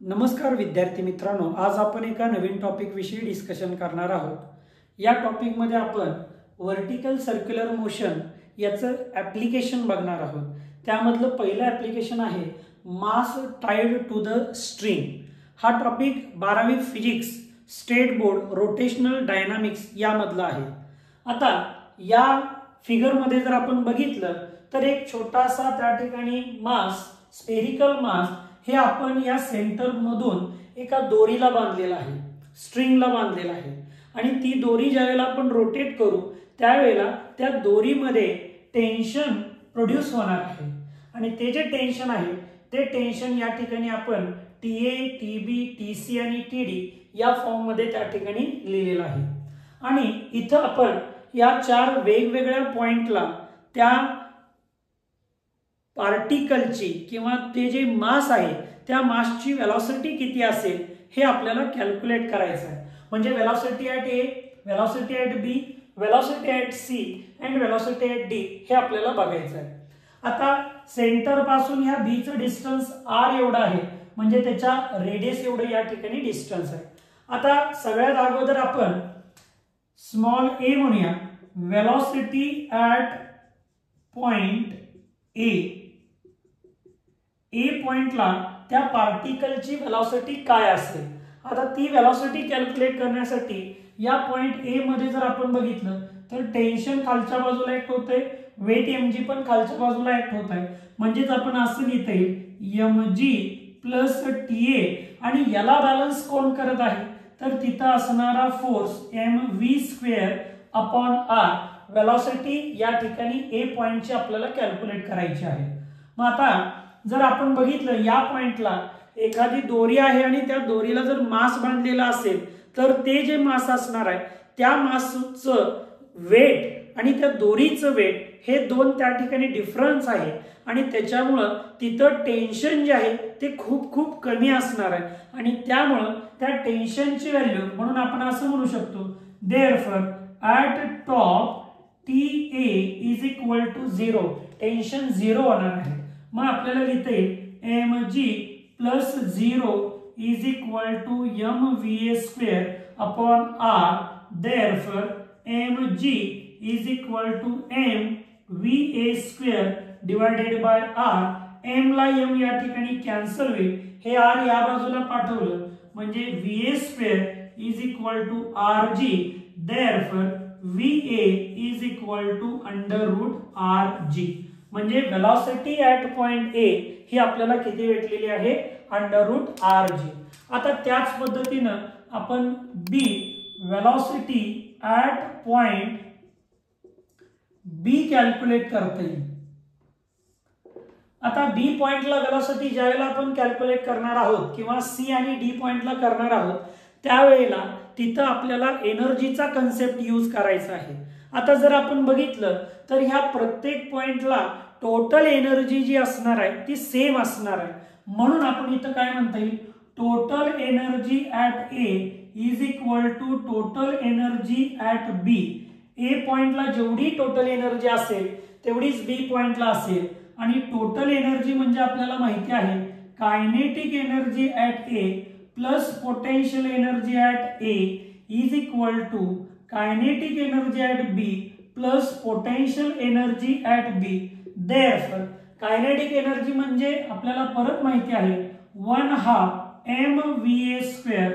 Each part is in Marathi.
नमस्कार विद्यार्थी मित्रांनो, आज आपण एका नवीन टॉपिक विषयी डिस्कशन करणार आहोत। या टॉपिक मध्ये आपण वर्टिकल सर्क्युलर मोशन याचं ॲप्लिकेशन बघणार आहोत। त्यामधलं पहिलं ॲप्लिकेशन आहे मास टाइड टू द स्ट्रिंग। हा टॉपिक 12वी physics state board rotational dynamics यामधला आहे। आता या फिगर मध्ये जर आपण बघितलं तर एक छोटासा त्या ठिकाणी मास, स्फेरिकल मास हे आपण या सेंटर मधून एका दोरीला बांधलेला आहे, स्ट्रिंगला बांधलेला आहे आणि ती दोरी ज्यावेळेला आपण रोटेट करू त्यावेळेला त्या दोरीमध्ये टेन्शन प्रोड्यूस होणार आहे आणि ते जे टेन्शन आहे ते टेन्शन या ठिकाणी आपण TA, TB, TC आणि TD या फॉर्म मध्ये त्या ठिकाणी लिहिलेलं आहे। आणि इथं आपण या चार वेगवेगळ्या पॉइंटला त्या पार्टिकलची किंवा ते जे मास आहे त्या मासची वेलोसिटी किती असेल हे आपल्याला कॅल्क्युलेट करायचं आहे। म्हणजे velocity at A, velocity at B, velocity at C and velocity at D हे आपल्याला बघायचं आहे। आता सेंटर पासून या B चं डिस्टन्स r एवढा आहे, म्हणजे त्याच्या रेडियस एवढं या ठिकाणी डिस्टन्स आहे। आता सगळ्यात अगोदर आपण स्मॉल a म्हणूया, वेलोसिटी ॲट पॉइंट A पॉइंटला त्या पार्टिकलची वेलोसिटी काय असेल। आता ती वेलोसिटी कॅल्क्युलेट करण्यासाठी या पॉइंट A मध्ये जर आपण बघितलं तर टेन्शन खालच्या बाजूला ऍक्ट होतंय, वेट mg पण खालच्या बाजूला ऍक्ट होत आहे। म्हणजेच आपण असं लिहिता येईल mg प्लस TA आणि याला बॅलन्स कोण करत आहे तर तिथं असणारा force mv square upon r velocity या ठिकाणी A पॉइंटची आपल्याला कॅल्क्युलेट करायची आहे। मग आता जर आपण बघितलं या पॉइंटला एखादी दोरी आहे आणि त्या दोरीला जर मास बांधलेला असेल तर ते जे मास असणार आहे त्या मासचं वेट आणि त्या दोरीचं वेट हे दोन त्या ठिकाणी डिफरन्स आहे आणि त्याच्यामुळं तिथं टेन्शन जे आहे ते खूप खूप कमी असणार आहे आणि त्यामुळं त्या टेन्शनची व्हॅल्यू म्हणून आपण असं म्हणू शकतो therefore at top TA is equal to 0, tension 0 होणार आहे। मग आपल्याला लिहिता येईल mg plus 0 is equal to mva square upon r, therefore mg is equal to mva square divided by r। m ला m या ठिकाणी कॅन्सल होईल, हे r या बाजूला पाठवलं म्हणजे va square is equal to rg, therefore va is equal to under root rg। म्हणजे वेलोसिटी ॲट पॉइंट A ही आपल्याला किती भेटलेली आहे अंडर रूट rg। आता त्याच पद्धतीनं आपण B velocity at point B calculate करता येईल। आता B पॉइंटला वेलोसिटी ज्यावेळेला आपण कॅल्क्युलेट करणार आहोत किंवा C आणि D पॉइंटला करणार आहोत त्यावेळेला तिथं आपल्याला एनर्जीचा कन्सेप्ट यूज करायचा आहे। आता जर आपण बघितलं तर ह्या प्रत्येक पॉइंटला टोटल एनर्जी जी असणार आहे ती सेम असणार आहे, म्हणून आपण इथं काय म्हणता येईल total energy at A is equal to total energy at B। A पॉइंटला जेवढी टोटल एनर्जी असेल तेवढीच B पॉइंटला असेल आणि टोटल एनर्जी म्हणजे आपल्याला माहिती आहे kinetic energy at A plus potential energy at A is equal to kinetic energy at B plus potential energy at B। Therefore kinetic energy म्हणजे आपल्याला परत माहिती आहे 1/2 mva square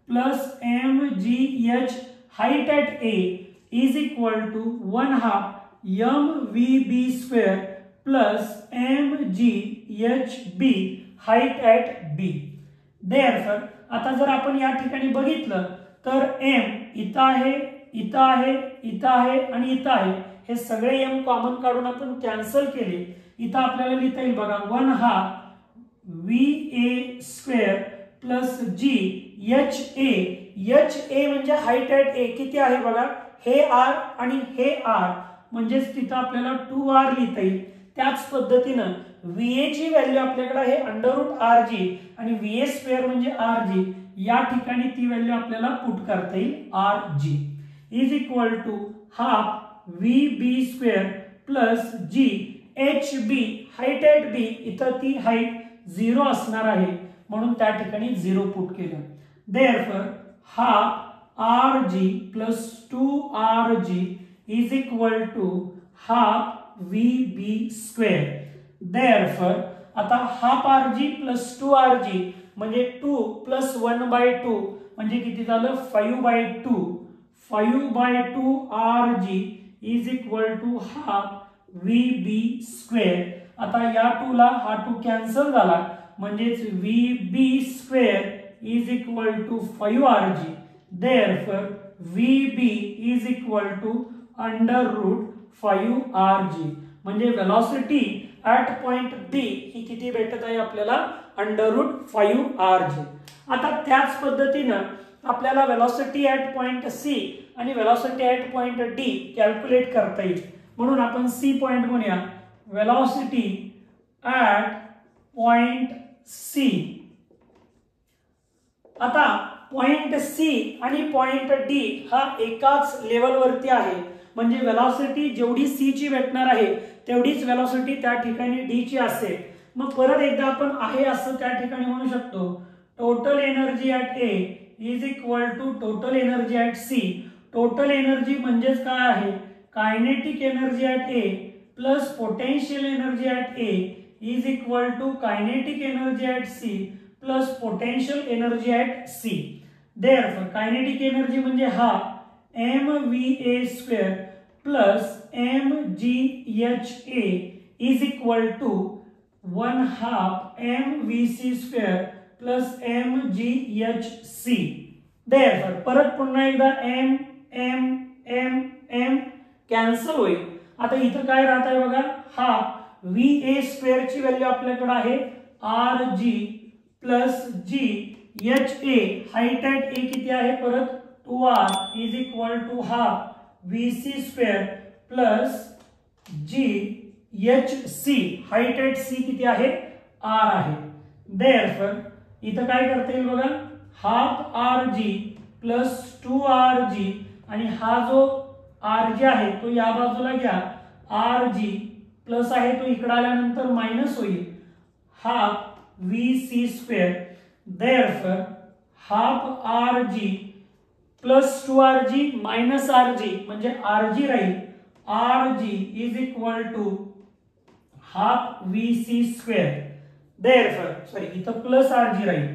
plus mgh height at A is equal to 1/2 mvb square plus mghb height at B। Therefore आता जर आपण या ठिकाणी बघितलं तर m इथं आहे, इथं आहे, इथं आहे आणि इथं आहे, हे सगळे m कॉमन काढून आपण कॅन्सल केले। इथं आपल्याला लिहिता येईल बघा 1/2 va स्क्वेअर प्लस ha म्हणजे हाइट ॲट A किती आहे बघा, हे r आणि हे r, म्हणजेच तिथं आपल्याला 2r लिहिता येईल। त्याच पद्धतीनं va ची व्हॅल्यू आपल्याकडे आहे अंडर रूट rg आणि va स्क्वेअर म्हणजे rg, या ठिकाणी ती व्हॅल्यू आपल्याला पुट करता येईल rg is equal to half vb square plus g hb height at B, इथं ती हाइट 0 असणार आहे म्हणून त्या ठिकाणी 0 पुट केलं. Therefore half rg plus 2rg is equal to half vb square. Therefore आता हाफ rg प्लस 2rg म्हणजे 2 प्लस 1/2 म्हणजे किती झालं 5/2. 5/2 rg is equal to half vb square. आता या 2 ला हा 2 कॅन्सल झाला म्हणजेच vb square is equal to 5rg. Therefore vb is equal to under root 5rg. म्हणजे वेलॉसिटी ऍट पॉइंट बी ही किती भेटत आहे आपल्याला अंडर रूट 5rg. आता त्याच पद्धतीनं आपल्याला वेलॉसिटी ऍट पॉइंट सी आणि velocity at point D calculate करता येईल. म्हणून आपण सी पॉइंट म्हणूया वेलॉसिटी ऍट पॉइंट सी. आता पॉइंट सी आणि पॉइंट डी हा एकाच लेवलवरती आहे. म्हणजे वेलॉसिटी जेवढी सी ची भेटणार आहे तेवढीच वेलॉसिटी त्या ठिकाणी डी ची असेल. मग परत एकदा आपण आहे असं त्या ठिकाणी म्हणू शकतो total energy at A is equal to total energy at C. Total energy म्हणजेच काय आहे kinetic energy at A plus potential energy at A is equal to kinetic energy at C plus potential energy at C. Therefore kinetic energy म्हणजे हा mva square plus mgha is equal to 1/2 mvc square plus mghc. Therefore परत पुन्हा एकदा m कॅन्सल होईल. आता इथं काय राहत आहे बघा हा va स्क्वेअर ची व्हॅल्यू आपल्याकडे आहे rg plus gha. Height at A किती आहे परत 2r is equal to half vc square प्लसghc. हाईट ऍट सी किती आहे r आहे. देअरफॉर इथं काय करता येईल बघा हाफ rg प्लस 2rg आणि हा जो rg आहे तो या बाजूला घ्या rg प्लस आहे तो इकडे आल्यानंतर मायनस होईल half vc square. Therefore half rg plus 2rg minus rg म्हणजे rg राहील rg is equal to half vc square. Therefore sorry इथं प्लस rg राहील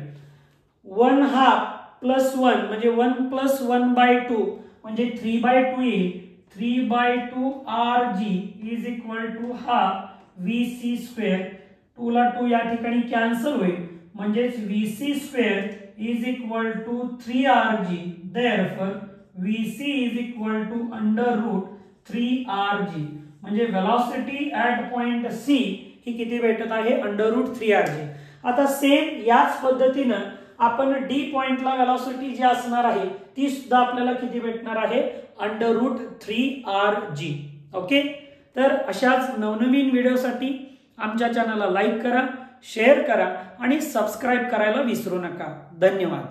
1/2 प्लस 1 म्हणजे 1 प्लस 1/2 म्हणजे 3/2 येईल. 3/2 rg is equal to half vc square. 2 ला 2 या ठिकाणी कॅन्सल होईल म्हणजेच vc square is equal to 3rg. Therefore vc is equal to under root 3rg. म्हणजे वेलॉसिटी ऍट पॉइंट सी ही किती भेटत आहे अंडर रूट 3rg. आता सेम याच पद्धतीनं आपण डी पॉइंटला वेलॉसिटी जी असणार आहे ती सुद्धा आपल्याला किती भेटणार आहे अंडर रूट 3rg. ओके. तर अशाच नवनवीन व्हिडिओसाठी आमच्या चॅनलला लाईक करा, शेअर करा आणि सबस्क्राईब करायला विसरू नका. धन्यवाद.